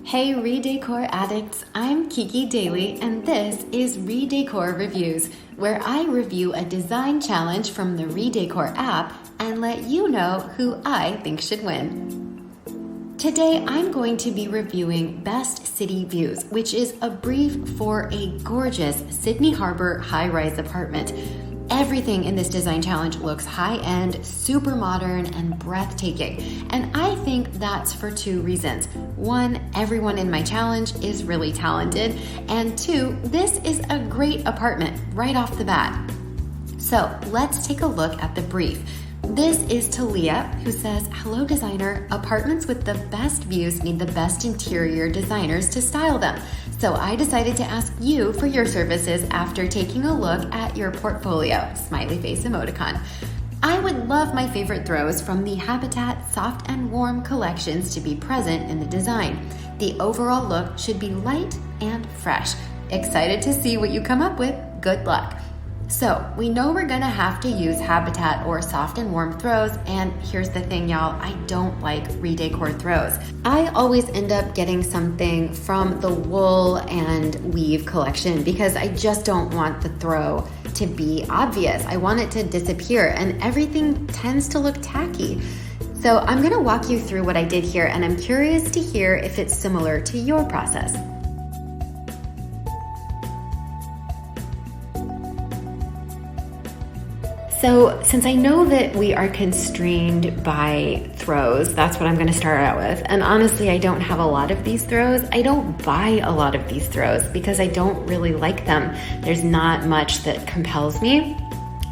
Hey Redecor addicts, I'm Kiki Daly and this is Redecor Reviews, where I review a design challenge from the Redecor app and let you know who I think should win. Today I'm going to be reviewing Best City Views, which is a brief for a gorgeous Sydney Harbor high-rise apartment. Everything in this design challenge looks high-end, super modern, and breathtaking. And I think that's for two reasons. One, everyone in my challenge is really talented. And two, this is a great apartment right off the bat. So let's take a look at the brief. This is Talia, who says, "Hello designer, apartments with the best views need the best interior designers to style them. So I decided to ask you for your services after taking a look at your portfolio," smiley face emoticon. "I would love my favorite throws from the Habitat Soft and Warm collections to be present in the design. The overall look should be light and fresh. Excited to see what you come up with. Good luck." So we know we're gonna have to use Habitat or Soft and Warm throws, and here's the thing, y'all, I don't like Redecor throws. I always end up getting something from the wool and weave collection because I just don't want the throw to be obvious. I want it to disappear, and everything tends to look tacky. So I'm gonna walk you through what I did here, and I'm curious to hear if it's similar to your process. So since I know that we are constrained by throws, that's what I'm going to start out with. And honestly, I don't have a lot of these throws. I don't buy a lot of these throws because I don't really like them. There's not much that compels me.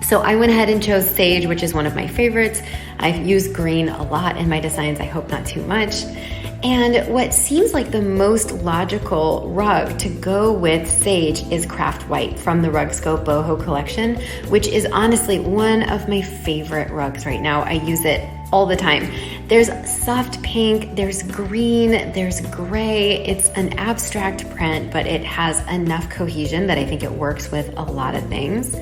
So I went ahead and chose sage, which is one of my favorites. I've used green a lot in my designs. I hope not too much. And what seems like the most logical rug to go with sage is Craft White from the Rugscope Boho collection, which is honestly one of my favorite rugs right now. I use it all the time. There's soft pink, there's green, there's gray. It's an abstract print, but it has enough cohesion that I think it works with a lot of things.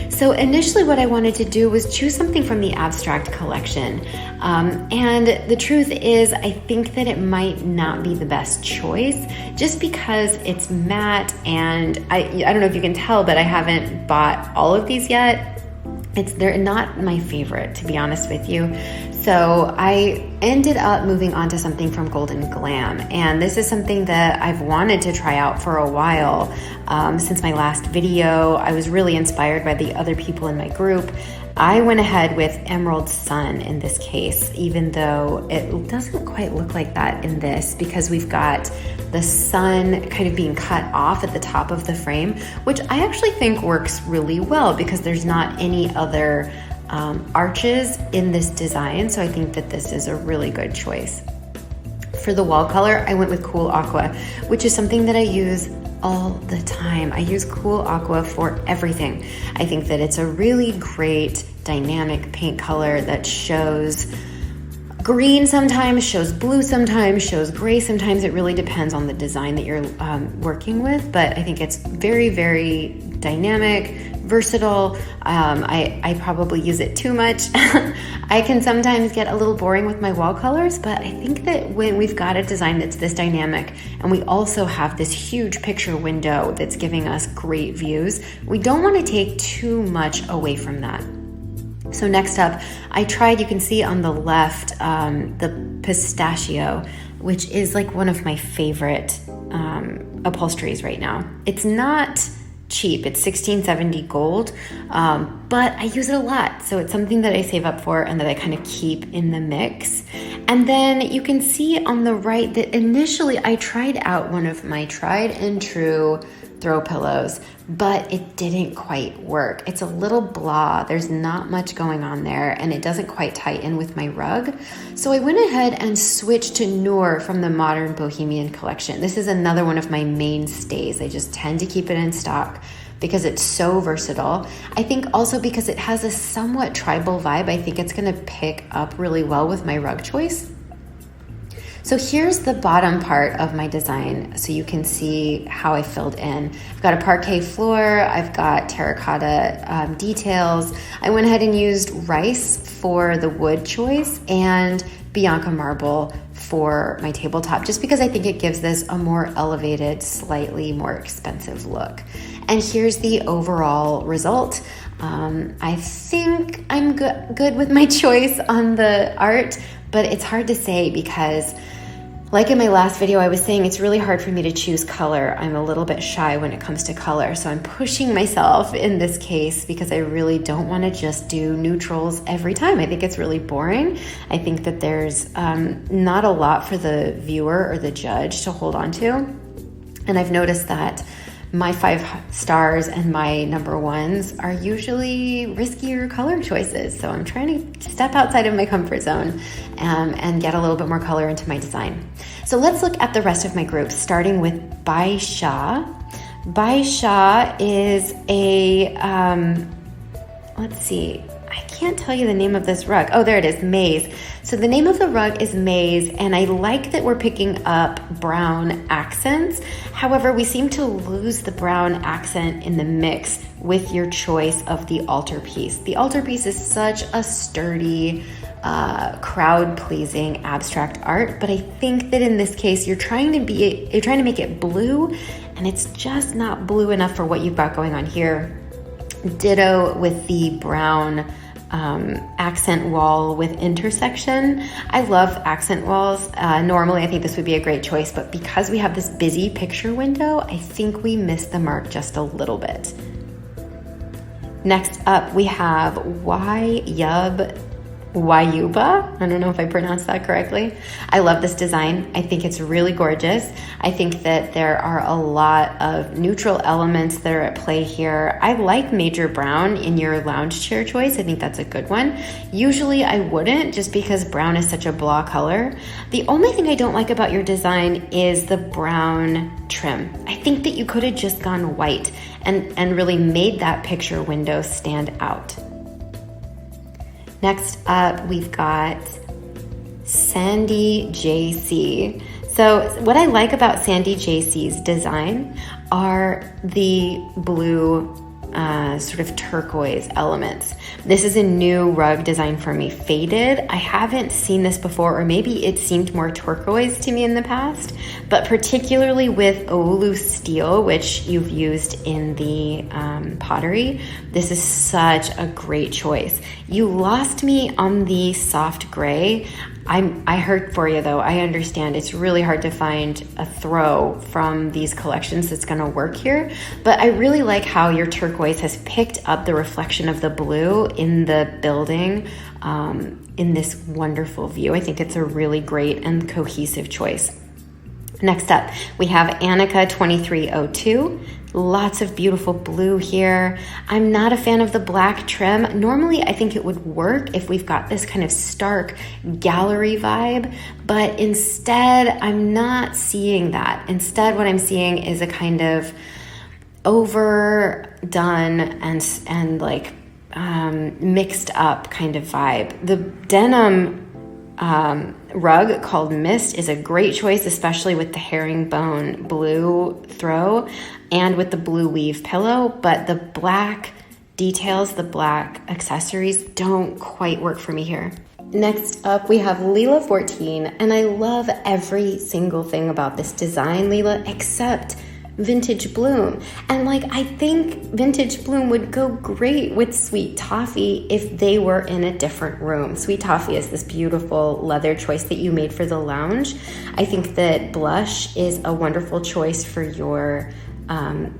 So initially what I wanted to do was choose something from the abstract collection. And the truth is, I think that it might not be the best choice just because it's matte, and I don't know if you can tell, but I haven't bought all of these yet. They're not my favorite, to be honest with you. So I ended up moving on to something from Golden Glam. And this is something that I've wanted to try out for a while. Since my last video, I was really inspired by the other people in my group. I went ahead with Emerald Sun in this case, even though it doesn't quite look like that in this because we've got the sun kind of being cut off at the top of the frame, which I actually think works really well because there's not any other arches in this design. So I think that this is a really good choice. For the wall color, I went with Cool Aqua, which is something that I use all the time. I use Cool Aqua for everything. I think that it's a really great dynamic paint color that shows green sometimes, shows blue sometimes, shows gray sometimes. It really depends on the design that you're working with, but I think it's very, very dynamic, versatile. I probably use it too much. I can sometimes get a little boring with my wall colors, but I think that when we've got a design that's this dynamic and we also have this huge picture window that's giving us great views, we don't want to take too much away from that. So next up, I tried, you can see on the left, the pistachio, which is like one of my favorite upholsteries right now. It's not cheap, it's $16.70 gold, but I use it a lot. So it's something that I save up for and that I kind of keep in the mix. And then you can see on the right that initially I tried out one of my tried and true throw pillows, but it didn't quite work. It's a little blah, there's not much going on there, and it doesn't quite tie in with my rug. So I went ahead and switched to Noor from the Modern Bohemian collection. This is another one of my mainstays. I just tend to keep it in stock because it's so versatile. I think also because it has a somewhat tribal vibe, I think it's gonna pick up really well with my rug choice. So here's the bottom part of my design so you can see how I filled in. I've got a parquet floor, I've got terracotta details. I went ahead and used rice for the wood choice and Bianca marble for my tabletop, just because I think it gives this a more elevated, slightly more expensive look. And here's the overall result. I think I'm good with my choice on the art, but it's hard to say because, like in my last video, I was saying it's really hard for me to choose color. I'm a little bit shy when it comes to color, so I'm pushing myself in this case because I really don't want to just do neutrals every time. I think it's really boring. I think that there's not a lot for the viewer or the judge to hold on to. And I've noticed that my 5 stars and my number ones are usually riskier color choices. So I'm trying to step outside of my comfort zone and get a little bit more color into my design. So let's look at the rest of my group, starting with Baisha. Baisha is a, let's see, I can't tell you the name of this rug. Oh, there it is, Maze. So the name of the rug is Maze, and I like that we're picking up brown accents. However, we seem to lose the brown accent in the mix with your choice of the altarpiece. The altarpiece is such a sturdy, crowd-pleasing abstract art, but I think that in this case, you're trying to make it blue, and it's just not blue enough for what you've got going on here. Ditto with the brown accent wall with intersection. I love accent walls. Normally, I think this would be a great choice, but because we have this busy picture window, I think we missed the mark just a little bit. Next up, we have Wayuba. I don't know if I pronounced that correctly. I love this design. I think it's really gorgeous. I think that there are a lot of neutral elements that are at play here. I like Major Brown in your lounge chair choice. I think that's a good one. Usually I wouldn't, just because brown is such a blah color. The only thing I don't like about your design is the brown trim. I think that you could have just gone white and really made that picture window stand out. Next up, we've got Sandy JC. So what I like about Sandy JC's design are the blue sort of turquoise elements. This is a new rug design for me, Faded. I haven't seen this before, or maybe it seemed more turquoise to me in the past, but particularly with Oulu steel, which you've used in the pottery, this is such a great choice. You lost me on the soft gray. I heard for you though. I understand it's really hard to find a throw from these collections that's going to work here, but I really like how your turquoise has picked up the reflection of the blue in the building in this wonderful view. I think it's a really great and cohesive choice. Next up, we have Annika 2302. Lots of beautiful blue here. I'm not a fan of the black trim. Normally, I think it would work if we've got this kind of stark gallery vibe, but instead, I'm not seeing that. Instead, what I'm seeing is a kind of overdone and like mixed up kind of vibe. The denim rug called Mist is a great choice, especially with the herringbone blue throw and with the blue weave pillow, but the black details, the black accessories don't quite work for me here. Next up, we have Leela 14, and I love every single thing about this design, Leela, except Vintage Bloom. And like, I think Vintage Bloom would go great with Sweet Toffee if they were in a different room. Sweet Toffee is this beautiful leather choice that you made for the lounge. I think that Blush is a wonderful choice for your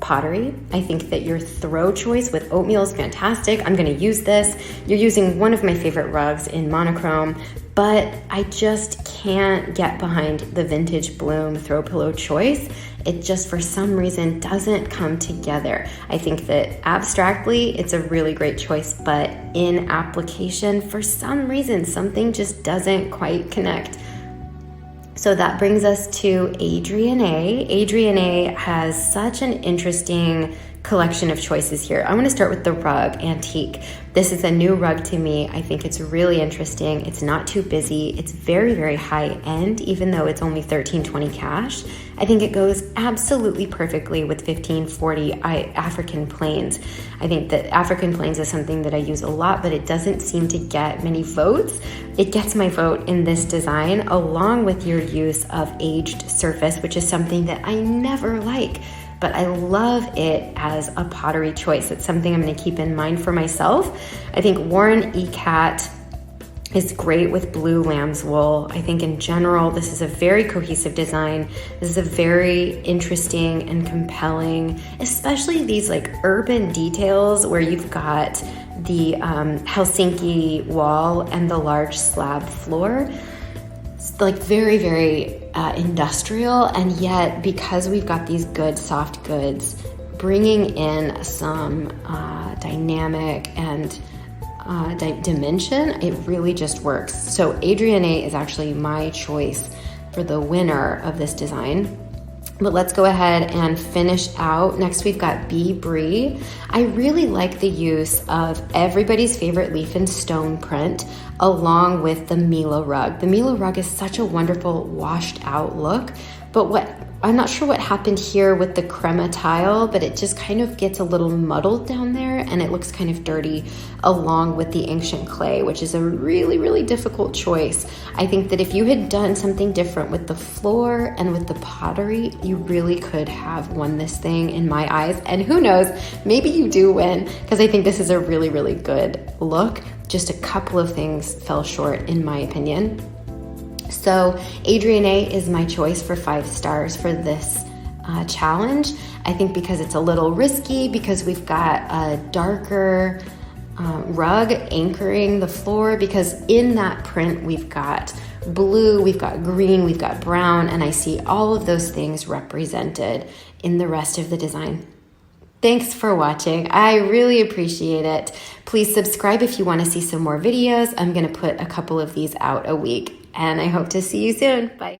pottery. I think that your throw choice with oatmeal is fantastic. I'm going to use this. You're using one of my favorite rugs in monochrome, but I just can't get behind the Vintage Bloom throw pillow choice. It just, for some reason, doesn't come together. I think that abstractly, it's a really great choice, but in application, for some reason, something just doesn't quite connect. So that brings us to Adrienne. Adrienne has such an interesting collection of choices here. I'm gonna start with the rug, Antique. This is a new rug to me. I think it's really interesting. It's not too busy. It's very, very high end, even though it's only $13.20 cash. I think it goes absolutely perfectly with $15.40 African Plains. I think that African Plains is something that I use a lot, but it doesn't seem to get many votes. It gets my vote in this design, along with your use of aged surface, which is something that I never like, but I love it as a pottery choice. It's something I'm gonna keep in mind for myself. I think Warren Ecat is great with blue lamb's wool. I think in general, this is a very cohesive design. This is a very interesting and compelling, especially these like urban details where you've got the Helsinki wall and the large slab floor. It's like very, very industrial, and yet because we've got these good soft goods, bringing in some dynamic and dimension, it really just works. So Adrienne is actually my choice for the winner of this design. But let's go ahead and finish out. Next, we've got Bee Brie. I really like the use of everybody's favorite leaf and stone print along with the Mila rug. The Mila rug is such a wonderful washed out look, but I'm not sure what happened here with the crema tile, but it just kind of gets a little muddled down there and it looks kind of dirty along with the ancient clay, which is a really, really difficult choice. I think that if you had done something different with the floor and with the pottery, you really could have won this thing in my eyes. And who knows, maybe you do win, because I think this is a really, really good look. Just a couple of things fell short in my opinion. So Adrienne is my choice for 5 stars for this challenge. I think because it's a little risky, because we've got a darker rug anchoring the floor, because in that print we've got blue, we've got green, we've got brown, and I see all of those things represented in the rest of the design. Thanks for watching. I really appreciate it. Please subscribe if you want to see some more videos. I'm going to put a couple of these out a week, and I hope to see you soon. Bye.